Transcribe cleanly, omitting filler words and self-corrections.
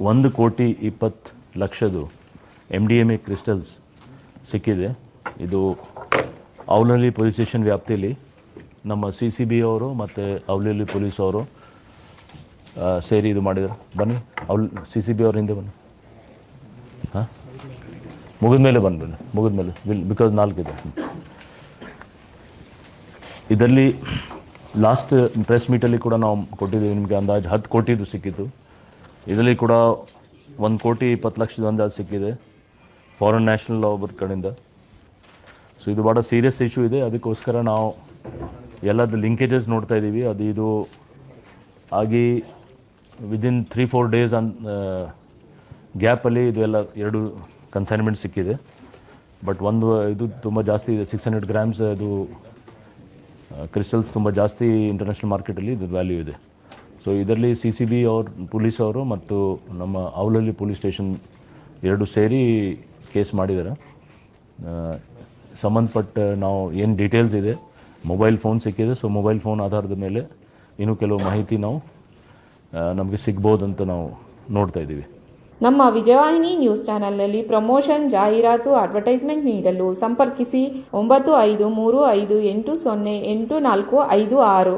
1,20,00,000 MDMA crystals ಸಿಕ್ಕಿದೆ. ಇದು Avalahalli police station ವ್ಯಾಪ್ತಿಯಲ್ಲಿ ನಮ್ಮ CCB ಅವರು ಮತ್ತು ಅವಲಹಳ್ಳಿ ಪೊಲೀಸ್ ಅವರು ಸೇರಿ ಇದು ಮಾಡಿದ್ದಾರೆ. ಬನ್ನಿ, CCB ಅವ್ರ ಹಿಂದೆ ಬನ್ನಿ. ಹಾಂ, ಮುಗಿದ್ಮೇಲೆ ಮುಗಿದ್ಮೇಲೆ ಬಿಕಾಸ್ 4 ಇದೆ. ಇದರಲ್ಲಿ ಲಾಸ್ಟ್ ಪ್ರೆಸ್ ಮೀಟಲ್ಲಿ ಕೂಡ ನಾವು ಕೊಟ್ಟಿದ್ದೀವಿ ನಿಮಗೆ ಅಂದಾಜು 10 ಕೋಟಿದು ಸಿಕ್ಕಿತ್ತು. ಇದರಲ್ಲಿ ಕೂಡ 1,20,00,000 ಅಂದಾಜು ಸಿಕ್ಕಿದೆ ಫಾರಿನ್ ನ್ಯಾಷನಲ್ ಲಾ ಒಬ್ಬರ ಕಡೆಯಿಂದ. ಸೊ ಇದು ಭಾಳ ಸೀರಿಯಸ್ ಇಶ್ಯೂ ಇದೆ. ಅದಕ್ಕೋಸ್ಕರ ನಾವು ಎಲ್ಲದು ಲಿಂಕೇಜಸ್ ನೋಡ್ತಾ ಇದ್ದೀವಿ. ಇದು ಆಗಿ ವಿದಿನ್ 3-4 ಡೇಸ್ ಗ್ಯಾಪಲ್ಲಿ ಇದು ಎಲ್ಲ 2 ಕನ್ಸೈನ್ಮೆಂಟ್ ಸಿಕ್ಕಿದೆ. ಬಟ್ ಇದು ತುಂಬ ಜಾಸ್ತಿ ಇದೆ, 600 ಗ್ರಾಮ್ಸ್. ಅದು ಕ್ರಿಸ್ಟಲ್ಸ್ ತುಂಬ ಜಾಸ್ತಿ ಇಂಟರ್ನ್ಯಾಷನಲ್ ಮಾರ್ಕೆಟಲ್ಲಿ ಇದು ವ್ಯಾಲ್ಯೂ ಇದೆ. ಸೊ ಇದರಲ್ಲಿ CCB ಅವ್ರ ಪೊಲೀಸ್ ಅವರು ಮತ್ತು ನಮ್ಮ ಅವಲಹಳ್ಳಿ ಪೊಲೀಸ್ ಸ್ಟೇಷನ್ 2 ಸೇರಿ ಕೇಸ್ ಮಾಡಿದ್ದಾರೆ. ಸಂಬಂಧಪಟ್ಟ ನಾವು ಏನು ಡೀಟೇಲ್ಸ್ ಇದೆ, ಮೊಬೈಲ್ ಫೋನ್ ಸಿಕ್ಕಿದೆ. ಸೊ ಮೊಬೈಲ್ ಫೋನ್ ಆಧಾರದ ಮೇಲೆ ಇನ್ನೂ ಕೆಲವು ಮಾಹಿತಿ ನಮಗೆ ಸಿಗ್ಬೋದಂತ ನಾವು ನೋಡ್ತಾ ಇದ್ದೀವಿ. ನಮ್ಮ ವಿಜಯವಾಹಿನಿ ನ್ಯೂಸ್ ಚಾನೆಲ್ನಲ್ಲಿ ಪ್ರಮೋಷನ್, ಜಾಹೀರಾತು, ಅಡ್ವರ್ಟೈಸ್ಮೆಂಟ್ ನೀಡಲು ಸಂಪರ್ಕಿಸಿ 9535808456.